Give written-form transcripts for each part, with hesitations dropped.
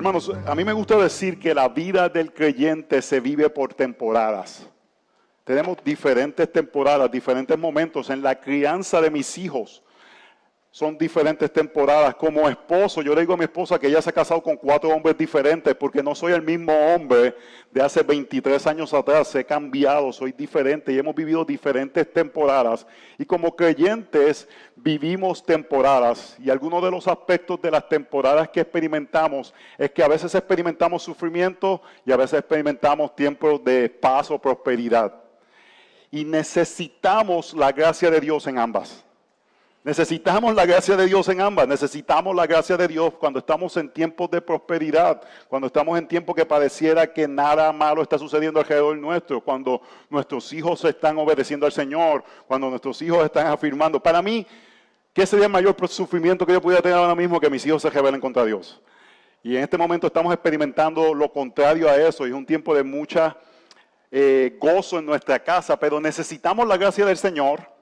Hermanos, a mí me gusta decir que la vida del creyente se vive por temporadas. Tenemos diferentes temporadas, diferentes momentos. En la crianza de mis hijos son diferentes temporadas. Como esposo, yo le digo a mi esposa que ella se ha casado con 4 hombres diferentes porque no soy el mismo hombre de hace 23 años atrás. He cambiado, soy diferente y hemos vivido diferentes temporadas. Y como creyentes vivimos temporadas. Y algunos de los aspectos de las temporadas que experimentamos es que a veces experimentamos sufrimiento y a veces experimentamos tiempos de paz o prosperidad. Y necesitamos la gracia de Dios en ambas. Necesitamos la gracia de Dios en ambas. Necesitamos la gracia de Dios cuando estamos en tiempos de prosperidad, cuando estamos en tiempos que pareciera que nada malo está sucediendo alrededor nuestro, cuando nuestros hijos están obedeciendo al Señor, cuando nuestros hijos están afirmando. Para mí, ¿qué sería el mayor sufrimiento que yo pudiera tener ahora mismo? Que mis hijos se rebelen contra Dios. Y en este momento estamos experimentando lo contrario a eso. Y es un tiempo de mucha gozo en nuestra casa, pero necesitamos la gracia del Señor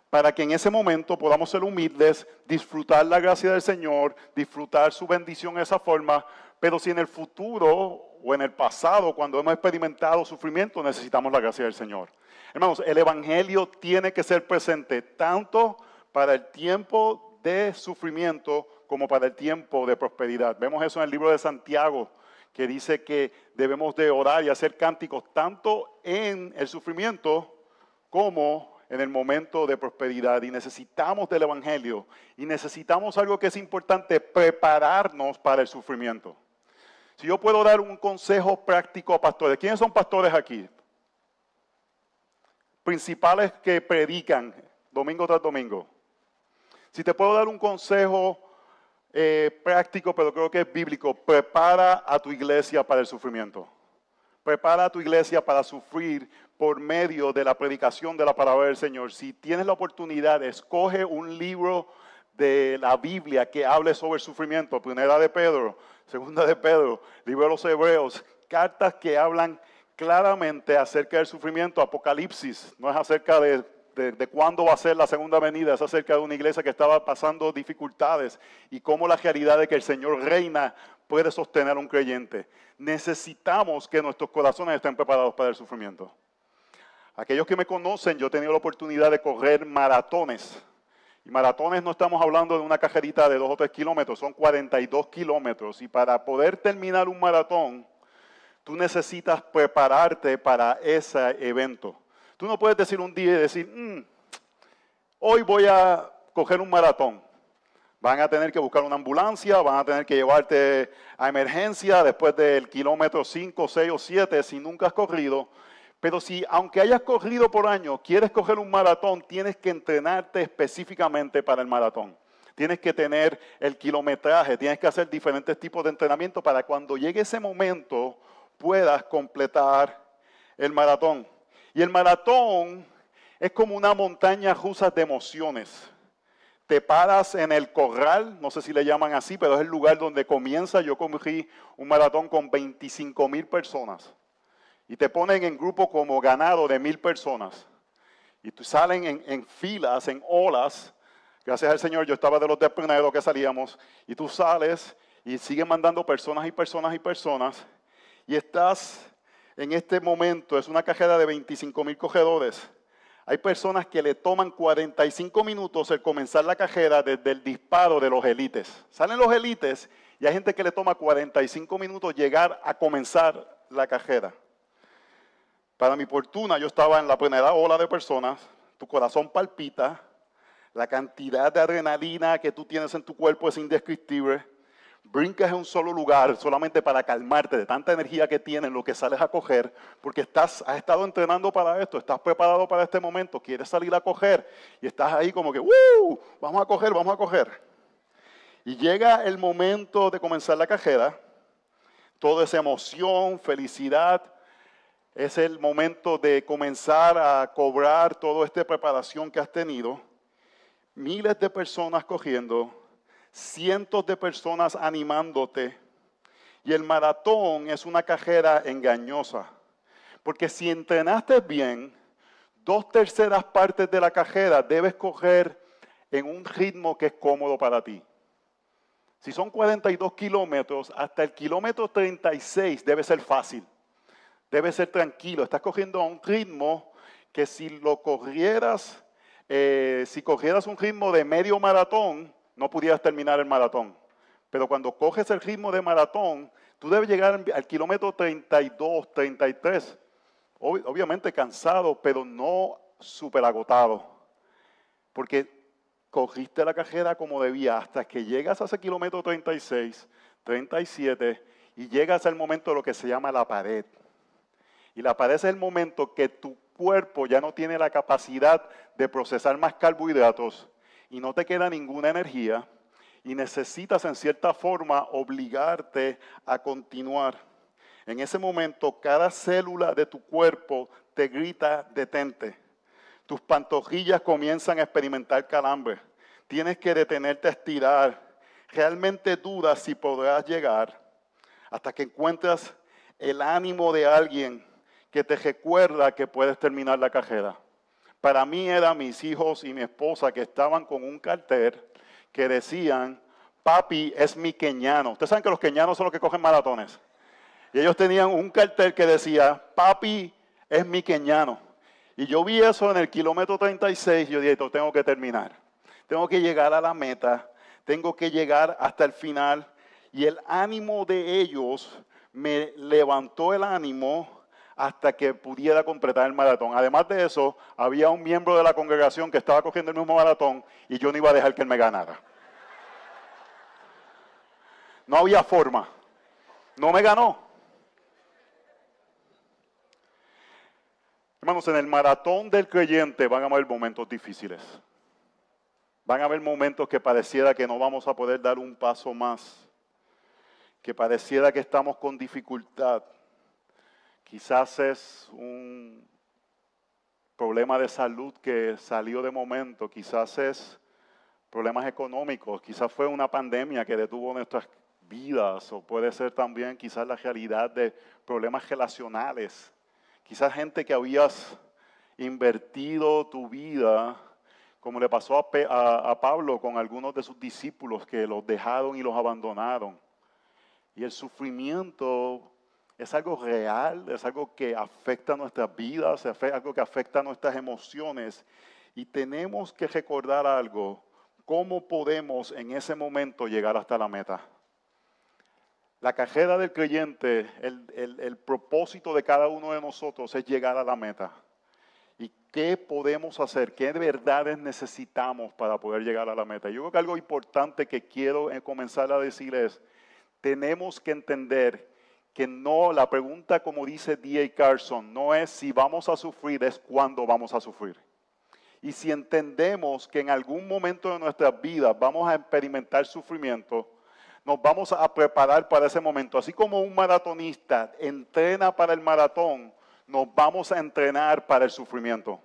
para que en ese momento podamos ser humildes, disfrutar la gracia del Señor, disfrutar su bendición de esa forma. Pero si en el futuro o en el pasado, cuando hemos experimentado sufrimiento, necesitamos la gracia del Señor. Hermanos, el Evangelio tiene que ser presente tanto para el tiempo de sufrimiento como para el tiempo de prosperidad. Vemos eso en el libro de Santiago, que dice que debemos de orar y hacer cánticos tanto en el sufrimiento como en el momento de prosperidad. Y necesitamos del Evangelio y necesitamos algo que es importante, prepararnos para el sufrimiento. Si yo puedo dar un consejo práctico a pastores. ¿Quiénes son pastores aquí? Principales que predican domingo tras domingo. Si te puedo dar un consejo práctico, pero creo que es bíblico, prepara a tu iglesia para el sufrimiento. Prepara a tu iglesia para sufrir por medio de la predicación de la palabra del Señor. Si tienes la oportunidad, escoge un libro de la Biblia que hable sobre el sufrimiento. Primera de Pedro, Segunda de Pedro, libro de los Hebreos, cartas que hablan claramente acerca del sufrimiento. Apocalipsis no es acerca de cuándo va a ser la segunda venida, es acerca de una iglesia que estaba pasando dificultades y cómo la realidad de que el Señor reina puede sostener a un creyente. Necesitamos que nuestros corazones estén preparados para el sufrimiento. Aquellos que me conocen, yo he tenido la oportunidad de correr maratones. Y maratones no estamos hablando de una cajerita de 2 o 3 kilómetros, son 42 kilómetros. Y para poder terminar un maratón, tú necesitas prepararte para ese evento. Tú no puedes decir un día y decir, hoy voy a coger un maratón. Van a tener que buscar una ambulancia, van a tener que llevarte a emergencia después del kilómetro 5, 6 o 7 si nunca has corrido. Pero si, aunque hayas corrido por años, quieres coger un maratón, tienes que entrenarte específicamente para el maratón. Tienes que tener el kilometraje, tienes que hacer diferentes tipos de entrenamiento para cuando llegue ese momento puedas completar el maratón. Y el maratón es como una montaña rusa de emociones. Te paras en el corral, no sé si le llaman así, pero es el lugar donde comienza. Yo corrí un maratón con 25,000 personas. Y te ponen en grupo como ganado de 1,000 personas. Y tú salen en filas, en olas. Gracias al Señor, yo estaba de los de primero que salíamos. Y tú sales y siguen mandando personas y personas y personas. Y estás en este momento, es una carrera de 25,000 corredores. Hay personas que le toman 45 minutos el comenzar la carrera desde el disparo de los élites. Salen los élites y hay gente que le toma 45 minutos llegar a comenzar la carrera. Para mi fortuna, yo estaba en la primera ola de personas, tu corazón palpita, la cantidad de adrenalina que tú tienes en tu cuerpo es indescriptible. Brincas en un solo lugar solamente para calmarte de tanta energía que tienes, lo que sales a coger, porque has estado entrenando para esto, estás preparado para este momento, quieres salir a coger y estás ahí como que, vamos a coger, vamos a coger. Y llega el momento de comenzar la carrera, toda esa emoción, felicidad, es el momento de comenzar a cobrar toda esta preparación que has tenido. Miles de personas corriendo, cientos de personas animándote. Y el maratón es una carrera engañosa. Porque si entrenaste bien, 2/3 partes de la carrera debes correr en un ritmo que es cómodo para ti. Si son 42 kilómetros, hasta el kilómetro 36 debe ser fácil. Debe ser tranquilo. Estás cogiendo a un ritmo que si lo corrieras, si cogieras un ritmo de medio maratón, no pudieras terminar el maratón. Pero cuando coges el ritmo de maratón, tú debes llegar al kilómetro 32, 33. Obviamente cansado, pero no súper agotado. Porque cogiste la carrera como debía hasta que llegas a ese kilómetro 36, 37 y llegas al momento de lo que se llama la pared. Y la pared es el momento que tu cuerpo ya no tiene la capacidad de procesar más carbohidratos y no te queda ninguna energía y necesitas en cierta forma obligarte a continuar. En ese momento cada célula de tu cuerpo te grita detente. Tus pantorrillas comienzan a experimentar calambre. Tienes que detenerte a estirar. Realmente dudas si podrás llegar hasta que encuentras el ánimo de alguien que te recuerda que puedes terminar la carrera. Para mí eran mis hijos y mi esposa que estaban con un cartel que decían, papi es mi queñano. Ustedes saben que los queñanos son los que cogen maratones. Y ellos tenían un cartel que decía, papi es mi queñano. Y yo vi eso en el kilómetro 36 y yo dije, tengo que terminar. Tengo que llegar a la meta, tengo que llegar hasta el final. Y el ánimo de ellos me levantó el ánimo hasta que pudiera completar el maratón. Además de eso, había un miembro de la congregación que estaba cogiendo el mismo maratón y yo no iba a dejar que él me ganara. No había forma. No me ganó. Hermanos, en el maratón del creyente van a haber momentos difíciles. Van a haber momentos que pareciera que no vamos a poder dar un paso más. Que pareciera que estamos con dificultad. Quizás es un problema de salud que salió de momento. Quizás es problemas económicos. Quizás fue una pandemia que detuvo nuestras vidas. O puede ser también quizás la realidad de problemas relacionales. Quizás gente que habías invertido tu vida, como le pasó a Pablo con algunos de sus discípulos que los dejaron y los abandonaron. Y el sufrimiento es algo real, es algo que afecta nuestras vidas, es algo que afecta nuestras emociones. Y tenemos que recordar algo, cómo podemos en ese momento llegar hasta la meta. La carrera del creyente, el propósito de cada uno de nosotros es llegar a la meta. ¿Y qué podemos hacer? ¿Qué verdades necesitamos para poder llegar a la meta? Yo creo que algo importante que quiero comenzar a decir es, tenemos que entender que no, la pregunta como dice D.A. Carson, no es si vamos a sufrir, es cuándo vamos a sufrir. Y si entendemos que en algún momento de nuestras vidas vamos a experimentar sufrimiento, nos vamos a preparar para ese momento. Así como un maratonista entrena para el maratón, nos vamos a entrenar para el sufrimiento.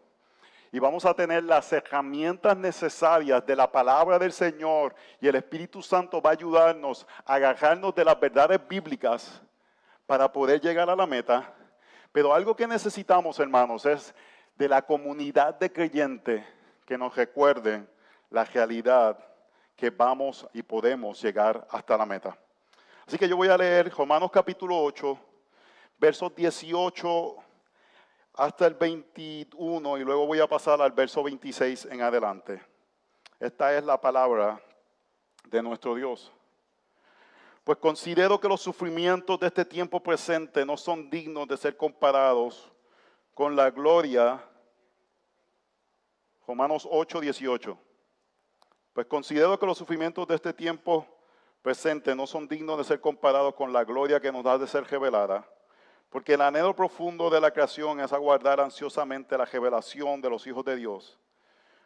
Y vamos a tener las herramientas necesarias de la palabra del Señor y el Espíritu Santo va a ayudarnos a agarrarnos de las verdades bíblicas para poder llegar a la meta. Pero algo que necesitamos, hermanos, es de la comunidad de creyentes que nos recuerden la realidad que vamos y podemos llegar hasta la meta. Así que yo voy a leer Romanos capítulo 8, versos 18 hasta el 21 y luego voy a pasar al verso 26 en adelante. Esta es la palabra de nuestro Dios. Pues considero que los sufrimientos de este tiempo presente no son dignos de ser comparados con la gloria. Romanos 8, 18. Pues considero que los sufrimientos de este tiempo presente no son dignos de ser comparados con la gloria que nos da de ser revelada, porque el anhelo profundo de la creación es aguardar ansiosamente la revelación de los hijos de Dios.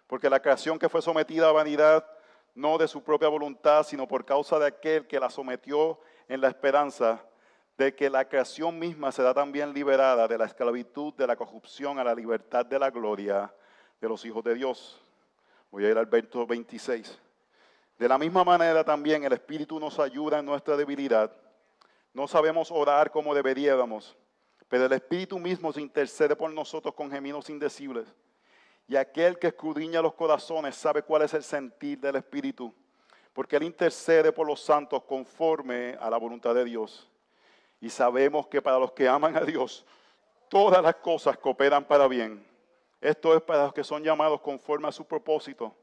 Porque la creación que fue sometida a vanidad, no de su propia voluntad, sino por causa de aquel que la sometió en la esperanza de que la creación misma será también liberada de la esclavitud, de la corrupción, a la libertad de la gloria de los hijos de Dios. Voy a ir al verso 26. De la misma manera también el Espíritu nos ayuda en nuestra debilidad. No sabemos orar como deberíamos, pero el Espíritu mismo se intercede por nosotros con gemidos indecibles. Y aquel que escudriña los corazones sabe cuál es el sentir del Espíritu, porque Él intercede por los santos conforme a la voluntad de Dios. Y sabemos que para los que aman a Dios, todas las cosas cooperan para bien. Esto es para los que son llamados conforme a su propósito,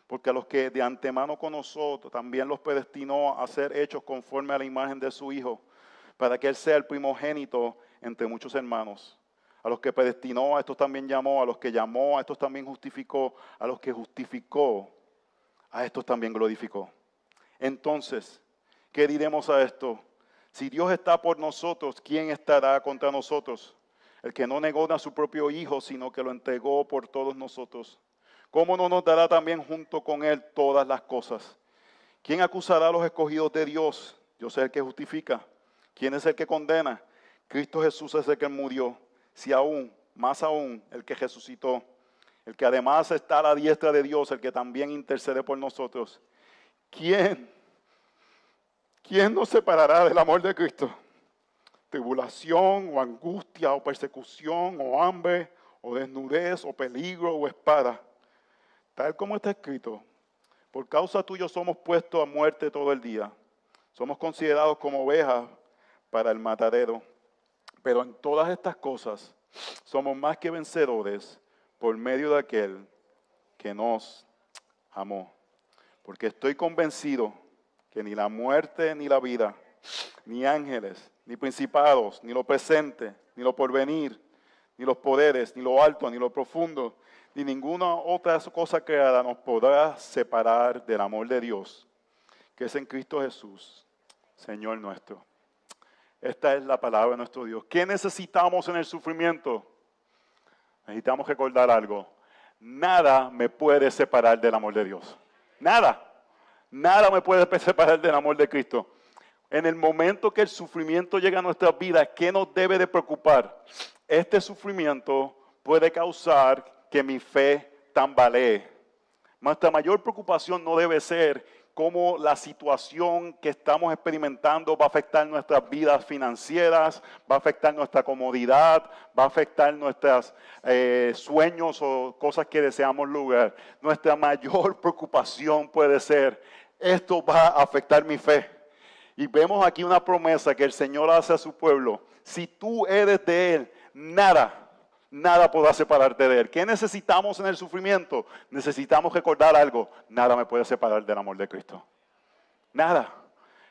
porque a los que de antemano conoció, también los predestinó a ser hechos conforme a la imagen de su Hijo, para que Él sea el primogénito entre muchos hermanos. A los que predestinó, a estos también llamó, a los que llamó, a estos también justificó, a los que justificó, a estos también glorificó. Entonces, ¿qué diremos a esto? Si Dios está por nosotros, ¿quién estará contra nosotros? El que no negó a su propio Hijo, sino que lo entregó por todos nosotros. ¿Cómo no nos dará también junto con Él todas las cosas? ¿Quién acusará a los escogidos de Dios? Dios es el que justifica. ¿Quién es el que condena? Cristo Jesús es el que murió. Si aún, más aún, el que resucitó. El que además está a la diestra de Dios, el que también intercede por nosotros. ¿Quién nos separará del amor de Cristo? Tribulación o angustia o persecución o hambre o desnudez o peligro o espada. Tal como está escrito, por causa tuya somos puestos a muerte todo el día. Somos considerados como ovejas para el matadero. Pero en todas estas cosas somos más que vencedores por medio de aquel que nos amó. Porque estoy convencido que ni la muerte ni la vida, ni ángeles, ni principados, ni lo presente, ni lo porvenir, ni los poderes, ni lo alto, ni lo profundo, ni ninguna otra cosa creada nos podrá separar del amor de Dios, que es en Cristo Jesús, Señor nuestro. Esta es la palabra de nuestro Dios. ¿Qué necesitamos en el sufrimiento? Necesitamos recordar algo. Nada me puede separar del amor de Dios. Nada. Nada me puede separar del amor de Cristo. En el momento que el sufrimiento llega a nuestras vidas, ¿qué nos debe de preocupar? Este sufrimiento puede causar que mi fe tambalee. Nuestra mayor preocupación no debe ser cómo la situación que estamos experimentando va a afectar nuestras vidas financieras, va a afectar nuestra comodidad, va a afectar nuestros sueños o cosas que deseamos lograr. Nuestra mayor preocupación puede ser, esto va a afectar mi fe. Y vemos aquí una promesa que el Señor hace a su pueblo. Si tú eres de Él, nada podrá separarte de Él. ¿Qué necesitamos en el sufrimiento? Necesitamos recordar algo. Nada me puede separar del amor de Cristo. Nada.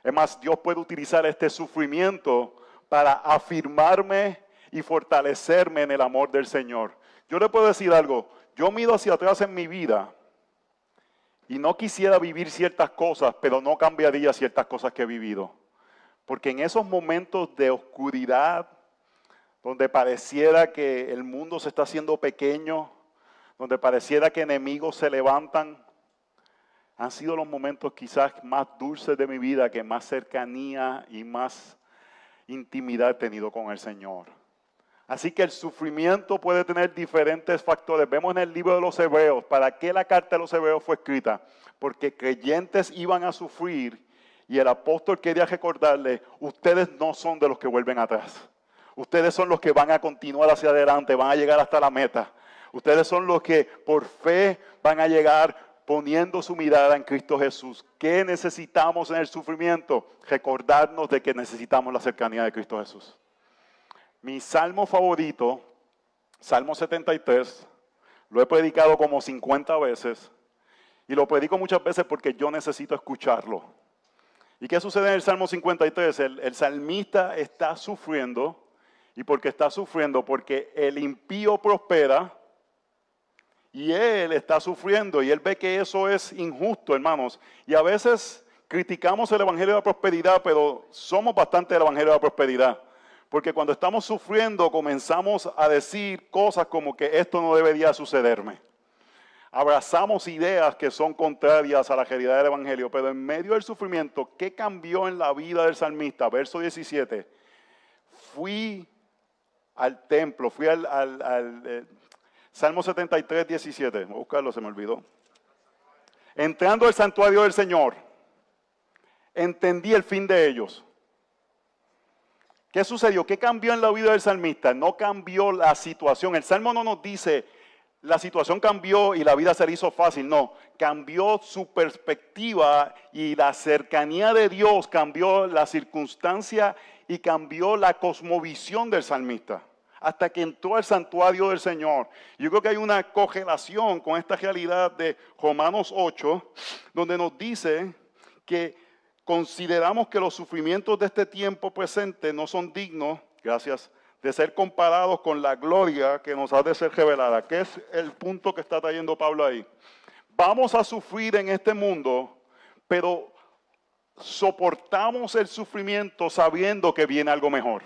Es más, Dios puede utilizar este sufrimiento para afirmarme y fortalecerme en el amor del Señor. Yo le puedo decir algo. Yo miro hacia atrás en mi vida y no quisiera vivir ciertas cosas, pero no cambiaría ciertas cosas que he vivido. Porque en esos momentos de oscuridad, donde pareciera que el mundo se está haciendo pequeño, donde pareciera que enemigos se levantan, han sido los momentos quizás más dulces de mi vida, que más cercanía y más intimidad he tenido con el Señor. Así que el sufrimiento puede tener diferentes factores. Vemos en el libro de los Hebreos, ¿para qué la carta de los Hebreos fue escrita? Porque creyentes iban a sufrir y el apóstol quería recordarles, ustedes no son de los que vuelven atrás. Ustedes son los que van a continuar hacia adelante, van a llegar hasta la meta. Ustedes son los que por fe van a llegar poniendo su mirada en Cristo Jesús. ¿Qué necesitamos en el sufrimiento? Recordarnos de que necesitamos la cercanía de Cristo Jesús. Mi salmo favorito, Salmo 73, lo he predicado como 50 veces y lo predico muchas veces porque yo necesito escucharlo. ¿Y qué sucede en el Salmo 53? El salmista está sufriendo. ¿Y por qué está sufriendo? Porque el impío prospera y él está sufriendo y él ve que eso es injusto, hermanos. Y a veces criticamos el evangelio de la prosperidad, pero somos bastante del evangelio de la prosperidad. Porque cuando estamos sufriendo comenzamos a decir cosas como que esto no debería sucederme. Abrazamos ideas que son contrarias a la realidad del evangelio, pero en medio del sufrimiento, ¿qué cambió en la vida del salmista? Verso 17. Fui al templo, fui al Salmo 73, 17. Voy a buscarlo, se me olvidó. Entrando al santuario del Señor, entendí el fin de ellos. ¿Qué sucedió? ¿Qué cambió en la vida del salmista? No cambió la situación. El Salmo no nos dice la situación cambió y la vida se le hizo fácil. No, cambió su perspectiva y la cercanía de Dios cambió la circunstancia y cambió la cosmovisión del salmista. Hasta que entró al santuario del Señor. Yo creo que hay una correlación con esta realidad de Romanos 8, donde nos dice que consideramos que los sufrimientos de este tiempo presente no son dignos, gracias, de ser comparados con la gloria que nos ha de ser revelada. ¿Qué es el punto que está trayendo Pablo ahí? Vamos a sufrir en este mundo, pero soportamos el sufrimiento sabiendo que viene algo mejor.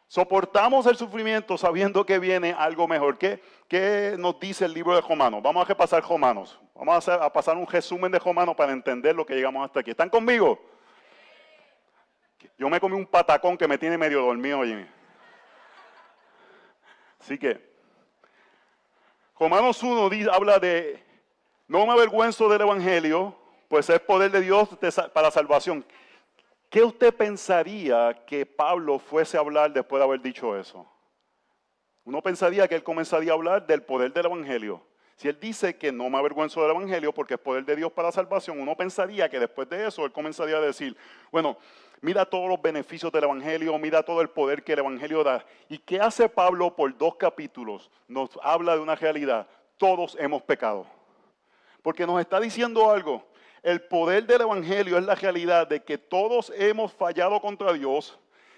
Soportamos el sufrimiento sabiendo que viene algo mejor. ¿Qué nos dice el libro de Romanos? Vamos a repasar Romanos. Vamos a pasar un resumen de Romanos para entender lo que llegamos hasta aquí. ¿Están conmigo? Yo me comí un patacón que me tiene medio dormido, oye. Así que, Romanos 1 habla de, no me avergüenzo del Evangelio, pues es poder de Dios para salvación. ¿Qué usted pensaría que Pablo fuese a hablar después de haber dicho eso? Uno pensaría que él comenzaría a hablar del poder del Evangelio. Si él dice que no me avergüenzo del Evangelio porque es poder de Dios para salvación, uno pensaría que después de eso él comenzaría a decir, bueno, mira todos los beneficios del Evangelio, mira todo el poder que el Evangelio da. ¿Y qué hace Pablo por 2 capítulos? Nos habla de una realidad. Todos hemos pecado. Porque nos está diciendo algo. El poder del Evangelio es la realidad de que todos hemos fallado contra Dios,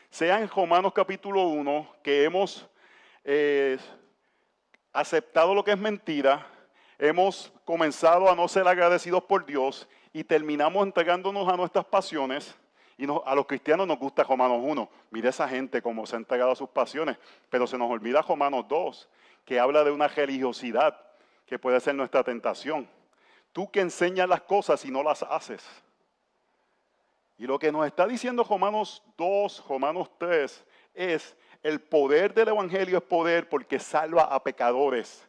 sea en Romanos capítulo 1, que hemos aceptado lo que es mentira, hemos comenzado a no ser agradecidos por Dios y terminamos entregándonos a nuestras pasiones. Y a los cristianos nos gusta Romanos 1. Mira esa gente cómo se ha entregado a sus pasiones. Pero se nos olvida Romanos 2, que habla de una religiosidad que puede ser nuestra tentación. Tú que enseñas las cosas y no las haces. Y lo que nos está diciendo Romanos 2, Romanos 3, es el poder del Evangelio es poder porque salva a pecadores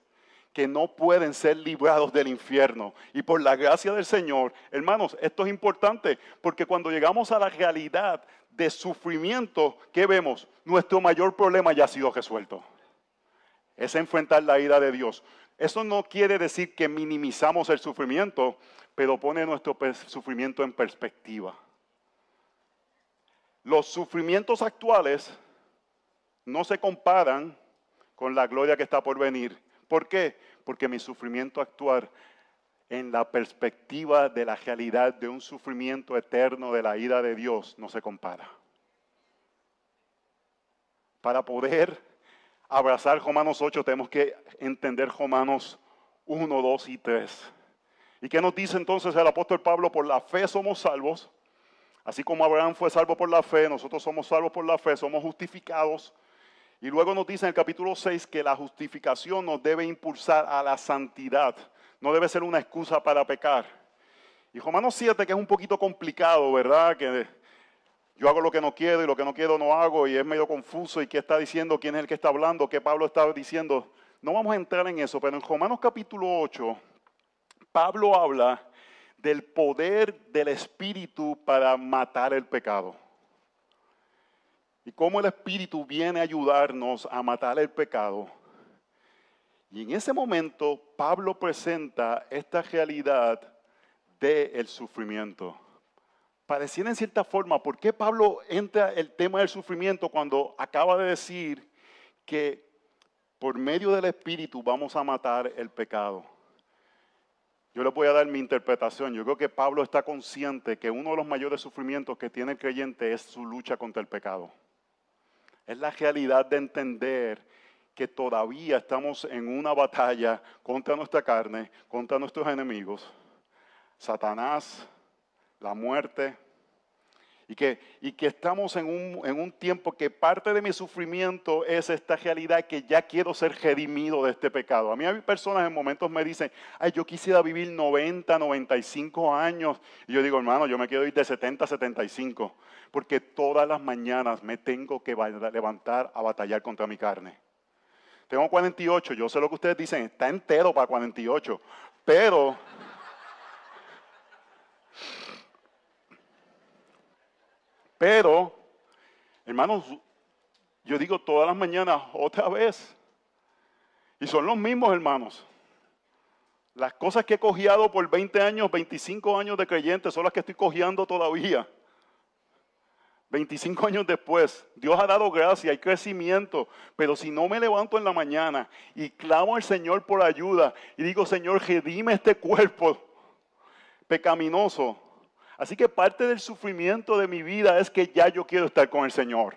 que no pueden ser librados del infierno. Y por la gracia del Señor, hermanos, esto es importante porque cuando llegamos a la realidad de sufrimiento, ¿qué vemos? Nuestro mayor problema ya ha sido resuelto. Es enfrentar la ira de Dios. Eso no quiere decir que minimizamos el sufrimiento, pero pone nuestro sufrimiento en perspectiva. Los sufrimientos actuales no se comparan con la gloria que está por venir. ¿Por qué? Porque mi sufrimiento actual en la perspectiva de la realidad de un sufrimiento eterno de la ira de Dios no se compara. Para poder abrazar Romanos 8 tenemos que entender Romanos 1, 2 y 3. ¿Y qué nos dice entonces el apóstol Pablo? Por la fe somos salvos. Así como Abraham fue salvo por la fe, nosotros somos salvos por la fe, somos justificados. Y luego nos dice en el capítulo 6 que la justificación nos debe impulsar a la santidad. No debe ser una excusa para pecar. Y Romanos 7, que es un poquito complicado, ¿verdad? Que yo hago lo que no quiero y lo que no quiero no hago y es medio confuso. ¿Y qué está diciendo? ¿Quién es el que está hablando? ¿Qué Pablo está diciendo? No vamos a entrar en eso, pero en Romanos capítulo 8, Pablo habla del poder del Espíritu para matar el pecado. Y cómo el Espíritu viene a ayudarnos a matar el pecado. Y en ese momento Pablo presenta esta realidad del sufrimiento. Pareciera en cierta forma, ¿por qué Pablo entra el tema del sufrimiento cuando acaba de decir que por medio del Espíritu vamos a matar el pecado? Yo le voy a dar mi interpretación. Yo creo que Pablo está consciente que uno de los mayores sufrimientos que tiene el creyente es su lucha contra el pecado. Es la realidad de entender que todavía estamos en una batalla contra nuestra carne, contra nuestros enemigos, Satanás, la muerte, y que estamos en un tiempo que parte de mi sufrimiento es esta realidad que ya quiero ser redimido de este pecado. A mí hay personas en momentos me dicen, ay, yo quisiera vivir 90, 95 años. Y yo digo, hermano, yo me quiero ir de 70 a 75, porque todas las mañanas me tengo que levantar a batallar contra mi carne. Tengo 48, yo sé lo que ustedes dicen, está entero para 48, pero hermanos, yo digo todas las mañanas, otra vez. Y son los mismos, hermanos. Las cosas que he cojeado por 20 años, 25 años de creyente, son las que estoy cojeando todavía. 25 años después, Dios ha dado gracia, hay crecimiento, pero si no me levanto en la mañana y clamo al Señor por ayuda y digo, Señor, redime este cuerpo pecaminoso. Así que parte del sufrimiento de mi vida es que ya yo quiero estar con el Señor,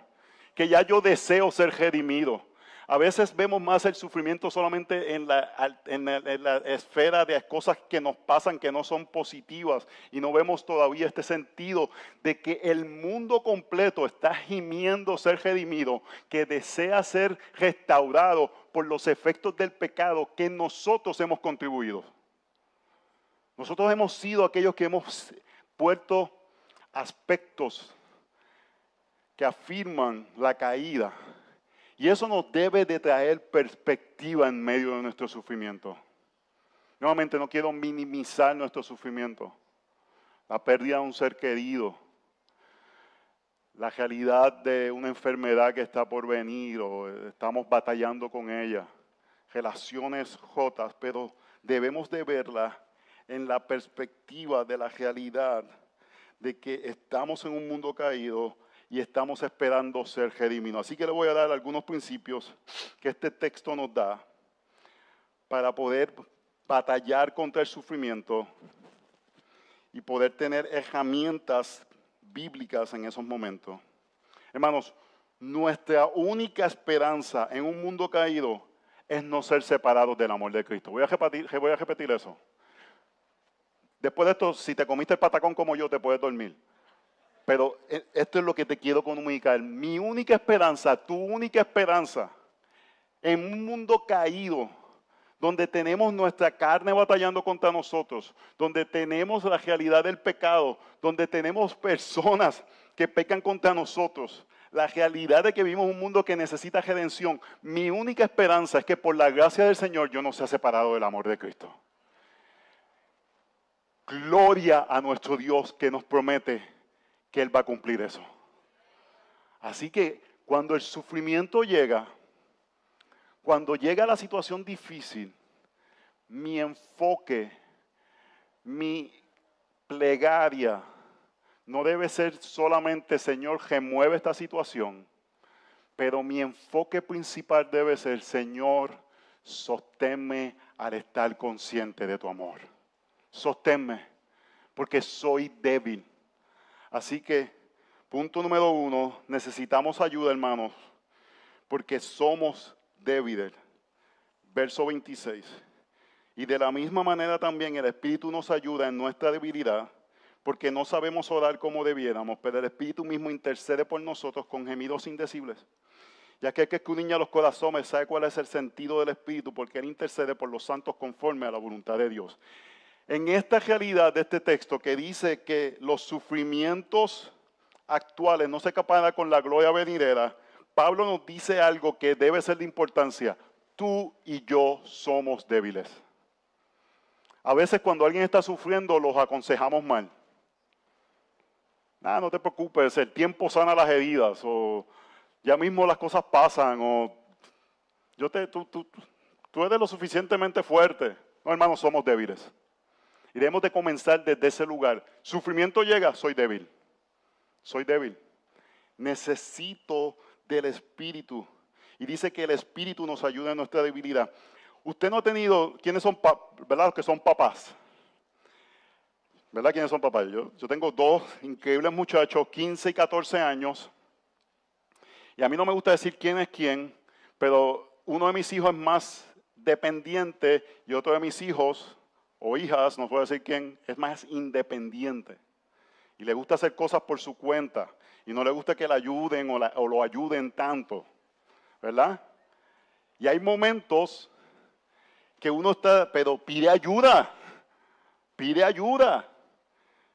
que ya yo deseo ser redimido. A veces vemos más el sufrimiento solamente en la esfera de cosas que nos pasan que no son positivas y no vemos todavía este sentido de que el mundo completo está gimiendo ser redimido, que desea ser restaurado por los efectos del pecado que nosotros hemos contribuido. Nosotros hemos sido aquellos que hemos puesto aspectos que afirman la caída. Y eso nos debe de traer perspectiva en medio de nuestro sufrimiento. Nuevamente, no quiero minimizar nuestro sufrimiento. La pérdida de un ser querido, la realidad de una enfermedad que está por venir o estamos batallando con ella, relaciones rotas, pero debemos de verla en la perspectiva de la realidad de que estamos en un mundo caído y estamos esperando ser redimidos. Así que le voy a dar algunos principios que este texto nos da para poder batallar contra el sufrimiento y poder tener herramientas bíblicas en esos momentos. Hermanos, nuestra única esperanza en un mundo caído es no ser separados del amor de Cristo. Voy a repetir eso. Después de esto, si te comiste el patacón como yo, te puedes dormir. Pero esto es lo que te quiero comunicar. Mi única esperanza, tu única esperanza, en un mundo caído, donde tenemos nuestra carne batallando contra nosotros, donde tenemos la realidad del pecado, donde tenemos personas que pecan contra nosotros, la realidad de que vivimos un mundo que necesita redención. Mi única esperanza es que por la gracia del Señor yo no sea separado del amor de Cristo. Gloria a nuestro Dios que nos promete que Él va a cumplir eso. Así que cuando el sufrimiento llega, cuando llega la situación difícil, mi enfoque, mi plegaria, no debe ser solamente, Señor, remueve esta situación, pero mi enfoque principal debe ser, Señor, sosténme al estar consciente de tu amor. Sosténme, porque soy débil. Así que, punto número 1, necesitamos ayuda, hermanos, porque somos débiles. Verso 26. Y de la misma manera también el Espíritu nos ayuda en nuestra debilidad, porque no sabemos orar como debiéramos, pero el Espíritu mismo intercede por nosotros con gemidos indecibles. Ya que el que escudriña los corazones sabe cuál es el sentido del Espíritu, porque Él intercede por los santos conforme a la voluntad de Dios. En esta realidad de este texto que dice que los sufrimientos actuales no se comparan con la gloria venidera, Pablo nos dice algo que debe ser de importancia. Tú y yo somos débiles. A veces cuando alguien está sufriendo los aconsejamos mal. No te preocupes, el tiempo sana las heridas, o ya mismo las cosas pasan, o tú eres lo suficientemente fuerte. No, hermanos, somos débiles. Y debemos de comenzar desde ese lugar. Sufrimiento llega, soy débil. Soy débil. Necesito del Espíritu. Y dice que el Espíritu nos ayuda en nuestra debilidad. Usted no ha tenido, ¿quiénes son, verdad? Los que son papás. ¿Verdad? ¿Quiénes son papás? Yo tengo dos increíbles muchachos, 15 y 14 años. Y a mí no me gusta decir quién es quién, pero uno de mis hijos es más dependiente y otro de mis hijos o hijas, no puedo decir quién, es más independiente. Y le gusta hacer cosas por su cuenta. Y no le gusta que le ayuden o lo ayuden tanto. ¿Verdad? Y hay momentos que uno está, pero pide ayuda. Pide ayuda.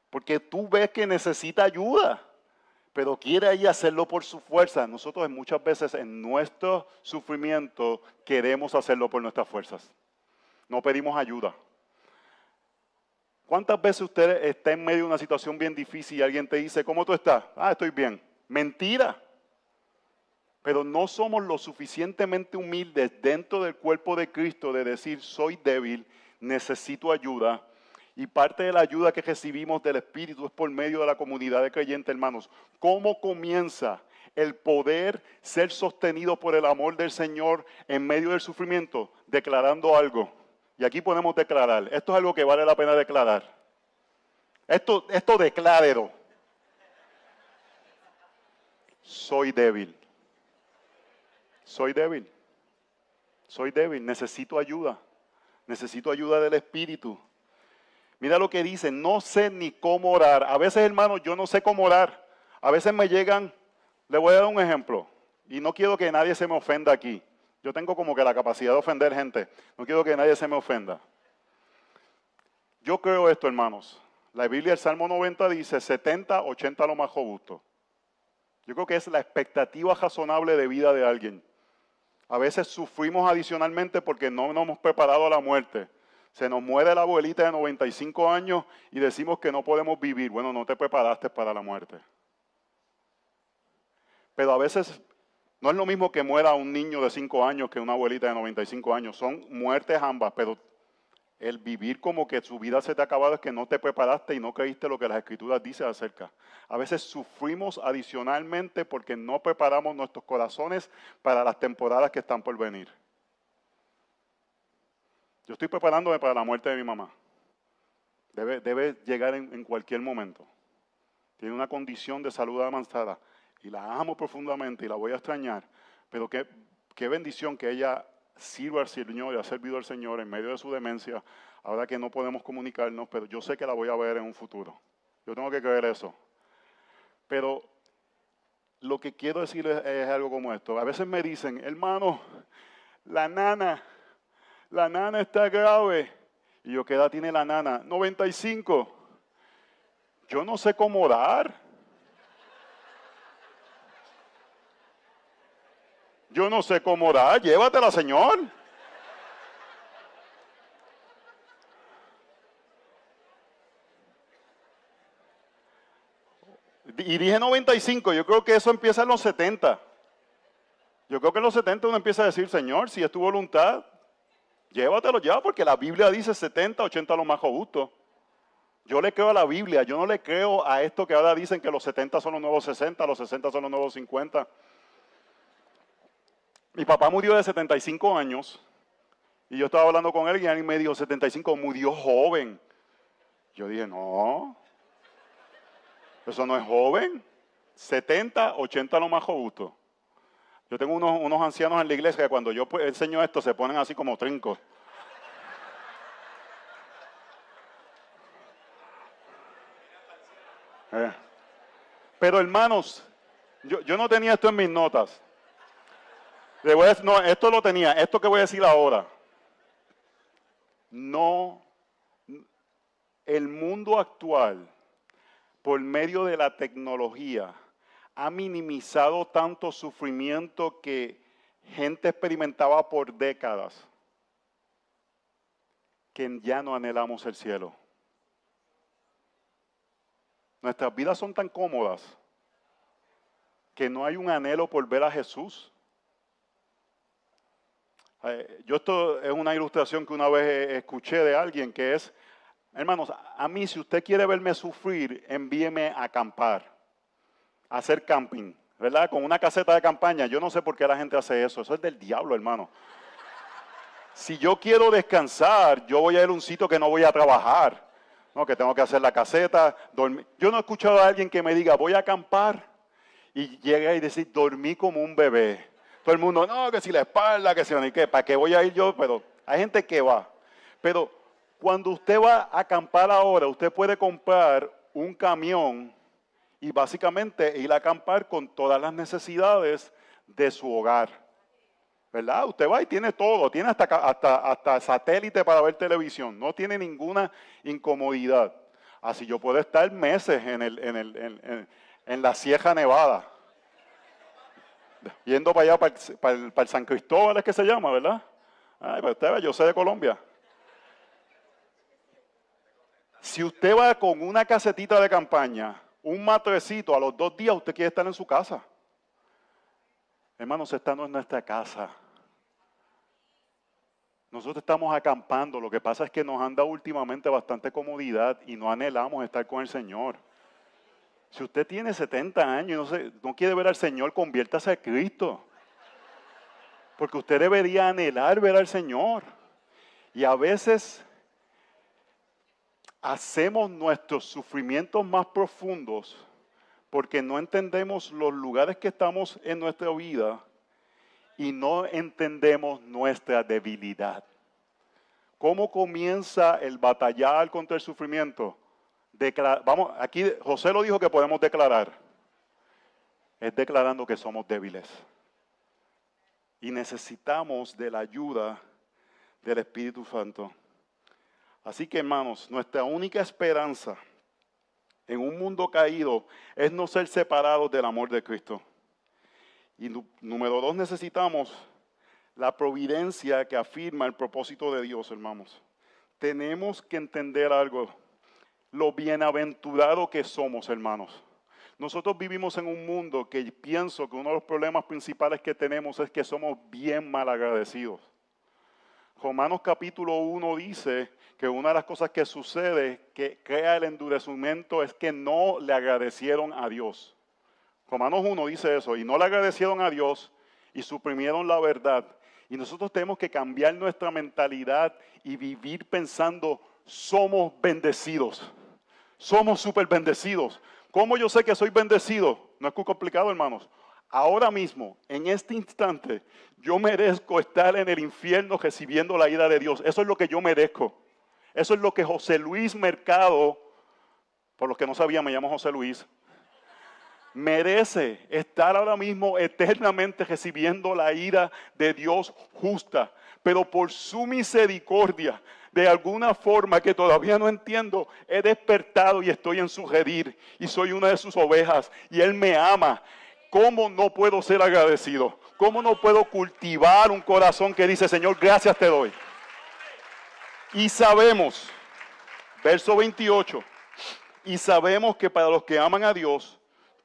Porque tú ves que necesita ayuda. Pero quiere ahí hacerlo por su fuerza. Nosotros muchas veces en nuestro sufrimiento queremos hacerlo por nuestras fuerzas. No pedimos ayuda. ¿Cuántas veces usted está en medio de una situación bien difícil y alguien te dice, ¿cómo tú estás? Estoy bien. Mentira. pero no somos lo suficientemente humildes dentro del cuerpo de Cristo de decir, soy débil, necesito ayuda. Y parte de la ayuda que recibimos del Espíritu es por medio de la comunidad de creyentes, hermanos. ¿Cómo comienza el poder ser sostenido por el amor del Señor en medio del sufrimiento? Declarando algo. Y aquí podemos declarar. Esto es algo que vale la pena declarar. Esto declárelo. Soy débil. Soy débil. Soy débil. Necesito ayuda. Necesito ayuda del Espíritu. Mira lo que dice, no sé ni cómo orar. A veces, hermanos, yo no sé cómo orar. A veces me llegan, le voy a dar un ejemplo. Y no quiero que nadie se me ofenda aquí. Yo tengo como que la capacidad de ofender gente. No quiero que nadie se me ofenda. Yo creo esto, hermanos. La Biblia, el Salmo 90 dice 70, 80 lo más robusto. Yo creo que es la expectativa razonable de vida de alguien. A veces sufrimos adicionalmente porque no nos hemos preparado a la muerte. Se nos muere la abuelita de 95 años y decimos que no podemos vivir. Bueno, no te preparaste para la muerte. Pero a veces no es lo mismo que muera un niño de 5 años que una abuelita de 95 años. Son muertes ambas, pero el vivir como que su vida se te ha acabado es que no te preparaste y no creíste lo que las Escrituras dicen acerca. A veces sufrimos adicionalmente porque no preparamos nuestros corazones para las temporadas que están por venir. Yo estoy preparándome para la muerte de mi mamá. Debe llegar en cualquier momento. Tiene una condición de salud avanzada y la amo profundamente y la voy a extrañar. Pero qué bendición que ella sirva al Señor y ha servido al Señor en medio de su demencia. Ahora que no podemos comunicarnos, pero yo sé que la voy a ver en un futuro. Yo tengo que creer eso. Pero lo que quiero decir es algo como esto. A veces me dicen, hermano, la nana está grave. Y yo, ¿qué edad tiene la nana? 95. Yo no sé cómo orar. Yo no sé cómo orar. Llévatela, Señor. Y dije 95. Yo creo que eso empieza en los 70. Yo creo que en los 70 uno empieza a decir, Señor, si es tu voluntad, llévatelo ya, porque la Biblia dice 70, 80 lo más robusto. Yo le creo a la Biblia, yo no le creo a esto que ahora dicen que los 70 son los nuevos 60, los 60 son los nuevos 50. Mi papá murió de 75 años y yo estaba hablando con él y él me dijo, 75, murió joven. Yo dije, no, eso no es joven. 70, 80 lo más robusto. Yo tengo unos ancianos en la iglesia que cuando yo enseño esto se ponen así como trincos. Pero hermanos, yo no tenía esto en mis notas. Le voy a decir, no, esto lo tenía, esto que voy a decir ahora. No, el mundo actual, por medio de la tecnología, ha minimizado tanto sufrimiento que gente experimentaba por décadas, que ya no anhelamos el cielo. Nuestras vidas son tan cómodas que no hay un anhelo por ver a Jesús. Esto es una ilustración que una vez escuché de alguien que es, hermanos, a mí si usted quiere verme sufrir, envíeme a acampar, a hacer camping, ¿verdad? Con una caseta de campaña. Yo no sé por qué la gente hace eso. Eso es del diablo, hermano. Si yo quiero descansar, yo voy a ir a un sitio que no voy a trabajar. No, que tengo que hacer la caseta, dormir. Yo no he escuchado a alguien que me diga, voy a acampar y llegue y decir, dormí como un bebé. Todo el mundo, no, que si la espalda, que si no, ni qué, ¿para qué voy a ir yo? Pero hay gente que va. Pero cuando usted va a acampar ahora, usted puede comprar un camión y básicamente ir a acampar con todas las necesidades de su hogar. ¿Verdad? Usted va y tiene todo, tiene hasta satélite para ver televisión, no tiene ninguna incomodidad. Así yo puedo estar meses en la Sierra Nevada, yendo para allá, para el San Cristóbal es que se llama, ¿verdad? Ay, pero usted ve, yo sé de Colombia. Si usted va con una casetita de campaña, un matrecito, a los 2 días usted quiere estar en su casa. Hermanos, esta no es nuestra casa. Nosotros estamos acampando. Lo que pasa es que nos han dado últimamente bastante comodidad y no anhelamos estar con el Señor. Si usted tiene 70 años y no quiere ver al Señor, conviértase a Cristo. Porque usted debería anhelar ver al Señor. Y a veces hacemos nuestros sufrimientos más profundos porque no entendemos los lugares que estamos en nuestra vida y no entendemos nuestra debilidad. ¿Cómo comienza el batallar contra el sufrimiento? Vamos, aquí José lo dijo que podemos declarar. Es declarando que somos débiles. Y necesitamos de la ayuda del Espíritu Santo. Así que, hermanos, nuestra única esperanza en un mundo caído es no ser separados del amor de Cristo. Y número 2, necesitamos la providencia que afirma el propósito de Dios, hermanos. Tenemos que entender algo, lo bienaventurado que somos, hermanos. Nosotros vivimos en un mundo que pienso que uno de los problemas principales que tenemos es que somos bien malagradecidos. Romanos capítulo 1 dice que una de las cosas que sucede, que crea el endurecimiento, es que no le agradecieron a Dios. Romanos 1 dice eso, y no le agradecieron a Dios y suprimieron la verdad. Y nosotros tenemos que cambiar nuestra mentalidad y vivir pensando, somos bendecidos. Somos súper bendecidos. ¿Cómo yo sé que soy bendecido? No es muy complicado, hermanos. Ahora mismo, en este instante, yo merezco estar en el infierno recibiendo la ira de Dios. Eso es lo que yo merezco. Eso es lo que José Luis Mercado, por los que no sabían, me llamo José Luis, merece estar ahora mismo eternamente recibiendo la ira de Dios justa. Pero por su misericordia, de alguna forma que todavía no entiendo, he despertado y estoy en su redil y soy una de sus ovejas y Él me ama. ¿Cómo no puedo ser agradecido? ¿Cómo no puedo cultivar un corazón que dice, Señor, gracias te doy? Y sabemos, verso 28, y sabemos que para los que aman a Dios,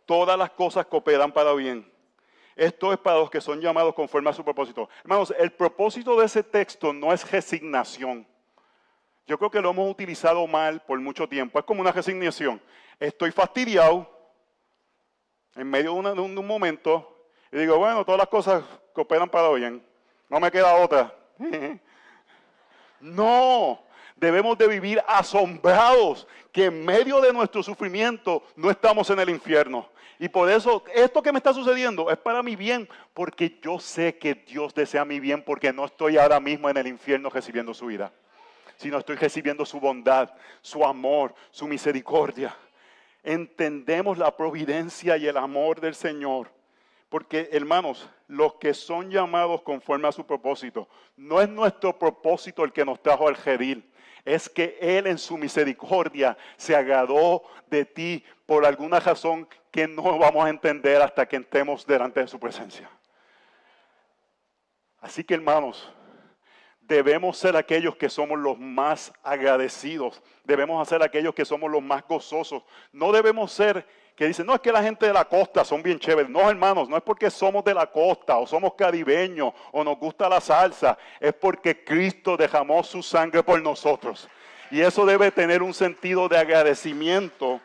todas las cosas cooperan para bien. Esto es para los que son llamados conforme a su propósito. Hermanos, el propósito de ese texto no es resignación. Yo creo que lo hemos utilizado mal por mucho tiempo. Es como una resignación. Estoy fastidiado en medio de un momento y digo, bueno, todas las cosas cooperan para bien. No me queda otra. No, debemos de vivir asombrados que en medio de nuestro sufrimiento no estamos en el infierno. Y por eso, esto que me está sucediendo es para mi bien, porque yo sé que Dios desea mi bien, porque no estoy ahora mismo en el infierno recibiendo su ira, sino estoy recibiendo su bondad, su amor, su misericordia. Entendemos la providencia y el amor del Señor. Porque, hermanos, los que son llamados conforme a su propósito, no es nuestro propósito el que nos trajo al redil, es que Él en su misericordia se agradó de ti por alguna razón que no vamos a entender hasta que estemos delante de su presencia. Así que, hermanos, debemos ser aquellos que somos los más agradecidos, debemos ser aquellos que somos los más gozosos, no debemos ser que dicen, no, es que la gente de la costa son bien chéveres. No, hermanos, no es porque somos de la costa o somos caribeños o nos gusta la salsa. Es porque Cristo derramó su sangre por nosotros. Y eso debe tener un sentido de agradecimiento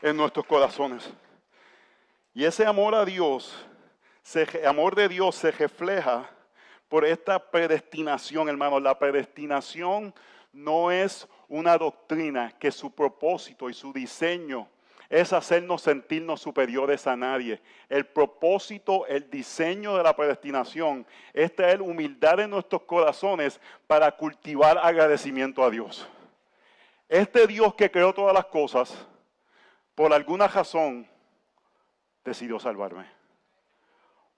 en nuestros corazones. Y ese amor a Dios, amor de Dios se refleja por esta predestinación, hermanos. La predestinación no es una doctrina que su propósito y su diseño es hacernos sentirnos superiores a nadie. El propósito, el diseño de la predestinación es traer humildad en nuestros corazones para cultivar agradecimiento a Dios. Este Dios que creó todas las cosas, por alguna razón, decidió salvarme.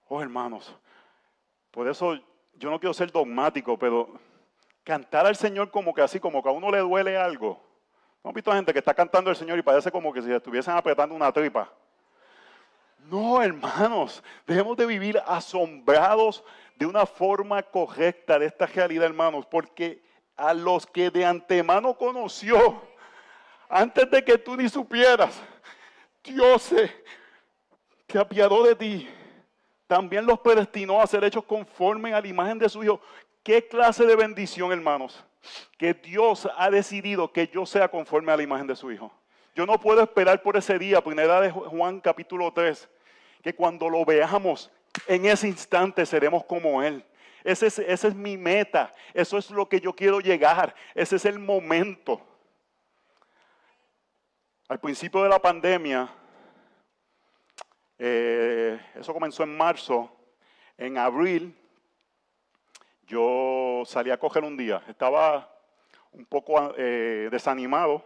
Oh, hermanos, por eso yo no quiero ser dogmático, pero cantar al Señor como que así, como que a uno le duele algo. ¿No han visto gente que está cantando al Señor y parece como que si estuviesen apretando una tripa? No, hermanos, debemos de vivir asombrados de una forma correcta de esta realidad, hermanos, porque a los que de antemano conoció, antes de que tú ni supieras, Dios se apiadó de ti, también los predestinó a ser hechos conforme a la imagen de su Hijo. ¿Qué clase de bendición, hermanos? Que Dios ha decidido que yo sea conforme a la imagen de su Hijo. Yo no puedo esperar por ese día, primera de Juan capítulo 3, que cuando lo veamos, en ese instante seremos como Él. Esa es mi meta, eso es lo que yo quiero llegar, ese es el momento. Al principio de la pandemia, eso comenzó en marzo, en abril, yo salí a coger un día, estaba un poco desanimado,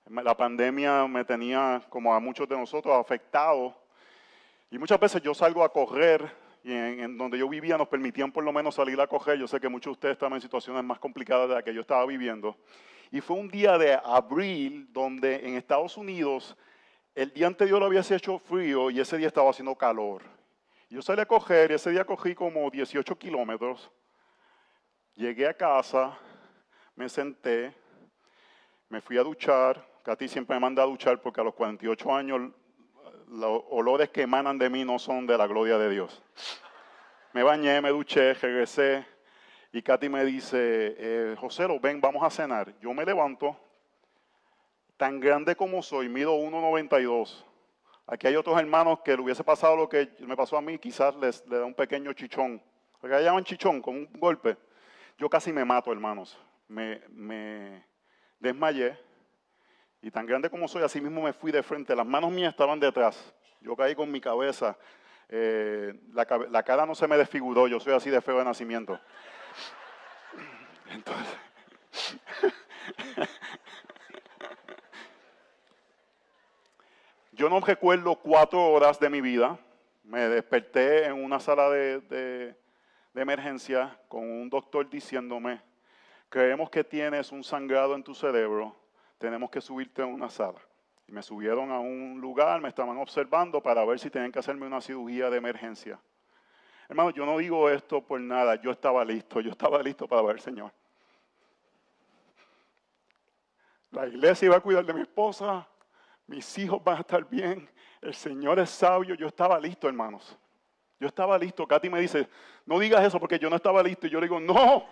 la pandemia me tenía, como a muchos de nosotros, afectados, y muchas veces yo salgo a correr, y en donde yo vivía nos permitían por lo menos salir a correr. Yo sé que muchos de ustedes estaban en situaciones más complicadas de las que yo estaba viviendo. Y fue un día de abril donde en Estados Unidos el día anterior había hecho frío y ese día estaba haciendo calor. Yo salí a correr y ese día cogí como 18 kilómetros. Llegué a casa, me senté, me fui a duchar. Katy siempre me manda a duchar porque a los 48 años los olores que emanan de mí no son de la gloria de Dios. Me bañé, me duché, regresé y Katy me dice, Joselo, ven, vamos a cenar. Yo me levanto, tan grande como soy, mido 1,92. Aquí hay otros hermanos que le hubiese pasado lo que me pasó a mí, quizás le da un pequeño chichón. Porque llaman chichón, con un golpe. Yo casi me mato, hermanos. Me desmayé. Y tan grande como soy, así mismo me fui de frente. Las manos mías estaban detrás. Yo caí con mi cabeza. La cara no se me desfiguró. Yo soy así de feo de nacimiento. Entonces, yo no recuerdo 4 horas de mi vida. Me desperté en una sala de emergencia con un doctor diciéndome, creemos que tienes un sangrado en tu cerebro. Tenemos que subirte a una sala. Y me subieron a un lugar, me estaban observando para ver si tenían que hacerme una cirugía de emergencia. Hermano, yo no digo esto por nada, yo estaba listo para ver al Señor. La iglesia iba a cuidar de mi esposa, mis hijos van a estar bien, el Señor es sabio, yo estaba listo, hermanos. Yo estaba listo. Katy me dice, no digas eso porque yo no estaba listo. Y yo le digo, no.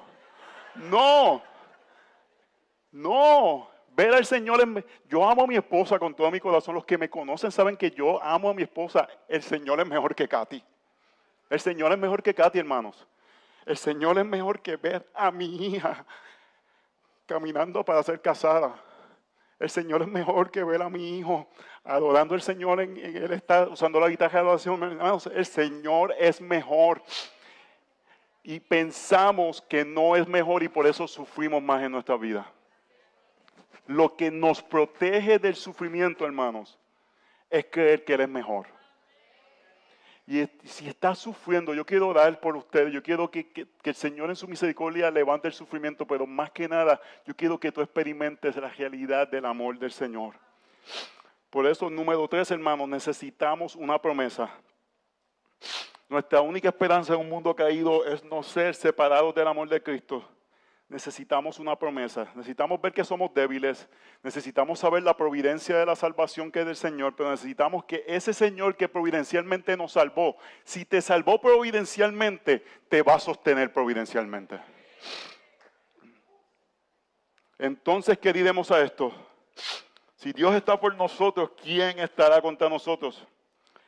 Ver al Señor, yo amo a mi esposa con todo mi corazón. Los que me conocen saben que yo amo a mi esposa. El Señor es mejor que Katy. El Señor es mejor que Katy, hermanos. El Señor es mejor que ver a mi hija caminando para ser casada. El Señor es mejor que ver a mi hijo adorando al Señor. Él está usando la guitarra de adoración. Hermanos, el Señor es mejor. Y pensamos que no es mejor y por eso sufrimos más en nuestra vida. Lo que nos protege del sufrimiento, hermanos, es creer que Él es mejor. Y si estás sufriendo, yo quiero orar por ustedes. Yo quiero que el Señor en su misericordia levante el sufrimiento, pero más que nada, yo quiero que tú experimentes la realidad del amor del Señor. Por eso, número 3, hermanos, necesitamos una promesa. Nuestra única esperanza en un mundo caído es no ser separados del amor de Cristo. Necesitamos una promesa, necesitamos ver que somos débiles, necesitamos saber la providencia de la salvación que es del Señor, pero necesitamos que ese Señor que providencialmente nos salvó, si te salvó providencialmente, te va a sostener providencialmente. Entonces, ¿qué diremos a esto? Si Dios está por nosotros, ¿quién estará contra nosotros?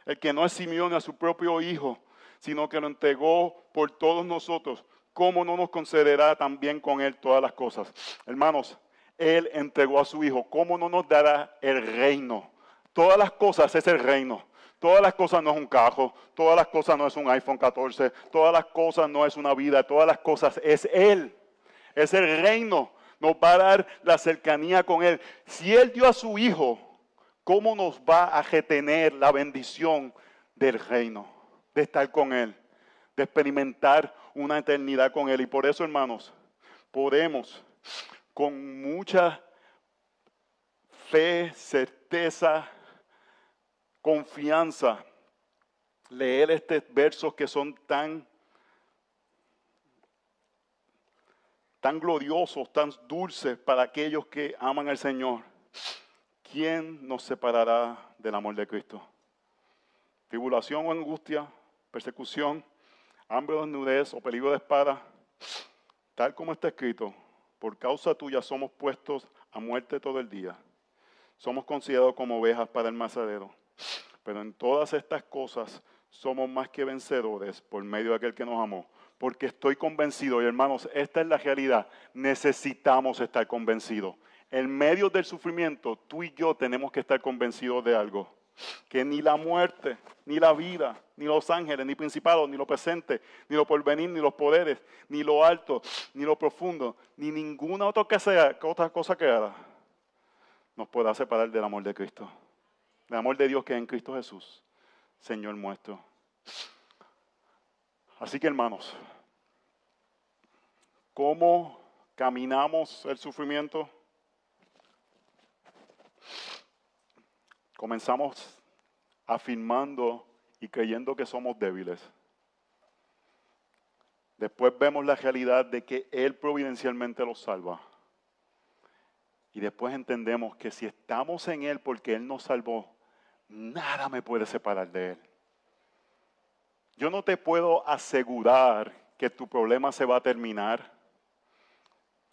El que no eximió ni a su propio Hijo, sino que lo entregó por todos nosotros. ¿Cómo no nos concederá también con Él todas las cosas? Hermanos, Él entregó a su Hijo. ¿Cómo no nos dará el reino? Todas las cosas es el reino. Todas las cosas no es un carro. Todas las cosas no es un iPhone 14. Todas las cosas no es una vida. Todas las cosas es Él. Es el reino. Nos va a dar la cercanía con Él. Si Él dio a su Hijo, ¿cómo nos va a retener la bendición del reino? De estar con Él, de experimentar una eternidad con Él. Y por eso, hermanos, podemos con mucha fe, certeza, confianza, leer estos versos que son tan gloriosos, tan dulces para aquellos que aman al Señor. ¿Quién nos separará del amor de Cristo? ¿Tribulación o angustia? persecución, hambre o desnudez o peligro de espada, tal como está escrito, por causa tuya somos puestos a muerte todo el día. Somos considerados como ovejas para el matadero. Pero en todas estas cosas somos más que vencedores por medio de aquel que nos amó. Porque estoy convencido, y hermanos, esta es la realidad. Necesitamos estar convencidos. En medio del sufrimiento, tú y yo tenemos que estar convencidos de algo. Que ni la muerte, ni la vida, ni los ángeles, ni principados, ni lo presente, ni lo porvenir, ni los poderes, ni lo alto, ni lo profundo, ni ninguna otra cosa que haga, nos podrá separar del amor de Cristo. El amor de Dios que es en Cristo Jesús, Señor nuestro. Así que hermanos, ¿cómo caminamos el sufrimiento? Comenzamos afirmando y creyendo que somos débiles. Después vemos la realidad de que Él providencialmente los salva. Y después entendemos que si estamos en Él porque Él nos salvó, nada me puede separar de Él. Yo no te puedo asegurar que tu problema se va a terminar.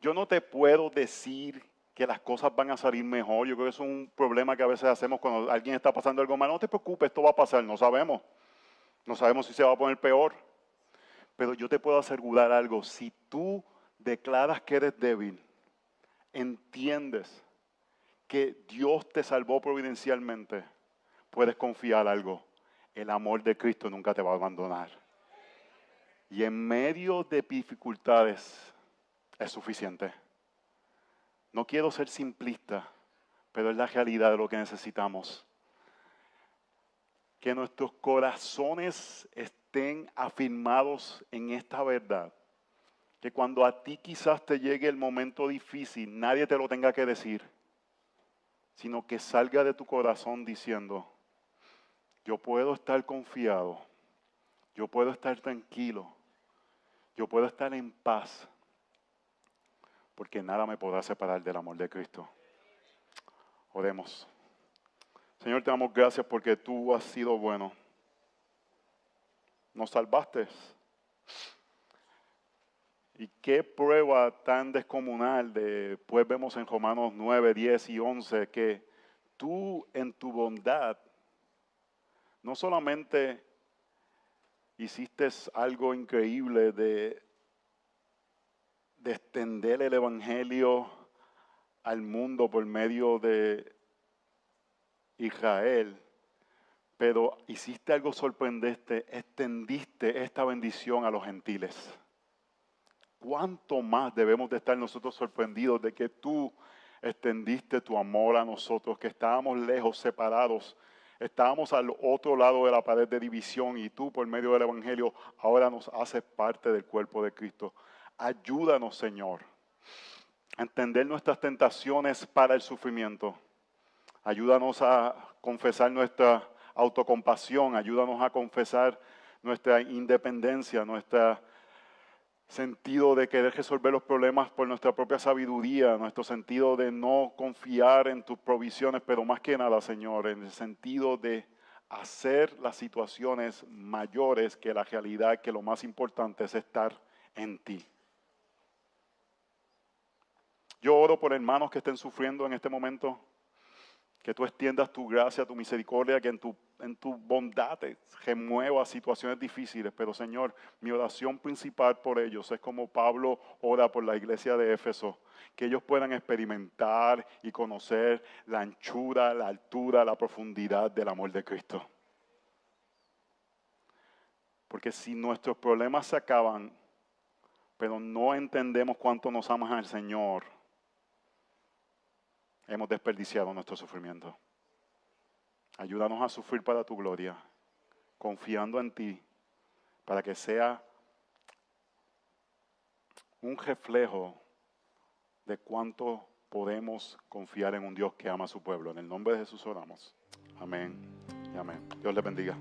Yo no te puedo decir que las cosas van a salir mejor. Yo creo que eso es un problema que a veces hacemos cuando alguien está pasando algo mal. No te preocupes, esto va a pasar. No sabemos. No sabemos si se va a poner peor. Pero yo te puedo asegurar algo. Si tú declaras que eres débil, entiendes que Dios te salvó providencialmente, puedes confiar algo. El amor de Cristo nunca te va a abandonar. Y en medio de dificultades es suficiente. No quiero ser simplista, pero es la realidad de lo que necesitamos. Que nuestros corazones estén afirmados en esta verdad. Que cuando a ti quizás te llegue el momento difícil, nadie te lo tenga que decir, sino que salga de tu corazón diciendo, yo puedo estar confiado, yo puedo estar tranquilo, yo puedo estar en paz, porque nada me podrá separar del amor de Cristo. Oremos. Señor, te damos gracias porque tú has sido bueno. Nos salvaste. Y qué prueba tan descomunal después vemos en Romanos 9, 10 y 11 que tú en tu bondad no solamente hiciste algo increíble de extender el evangelio al mundo por medio de Israel, pero hiciste algo sorprendente, extendiste esta bendición a los gentiles. ¿Cuánto más debemos de estar nosotros sorprendidos de que tú extendiste tu amor a nosotros, que estábamos lejos, separados, estábamos al otro lado de la pared de división y tú por medio del evangelio ahora nos haces parte del cuerpo de Cristo? Ayúdanos, Señor, a entender nuestras tentaciones para el sufrimiento. Ayúdanos a confesar nuestra autocompasión, ayúdanos a confesar nuestra independencia, nuestro sentido de querer resolver los problemas por nuestra propia sabiduría, nuestro sentido de no confiar en tus provisiones, pero más que nada, Señor, en el sentido de hacer las situaciones mayores que la realidad, que lo más importante es estar en ti. Yo oro por hermanos que estén sufriendo en este momento, que tú extiendas tu gracia, tu misericordia, que en tu bondad te remueva situaciones difíciles. Pero Señor, mi oración principal por ellos es como Pablo ora por la iglesia de Éfeso, que ellos puedan experimentar y conocer la anchura, la altura, la profundidad del amor de Cristo. Porque si nuestros problemas se acaban, pero no entendemos cuánto nos amas al Señor, hemos desperdiciado nuestro sufrimiento. Ayúdanos a sufrir para tu gloria, confiando en ti, para que sea un reflejo de cuánto podemos confiar en un Dios que ama a su pueblo. En el nombre de Jesús oramos. Amén y amén. Dios les bendiga.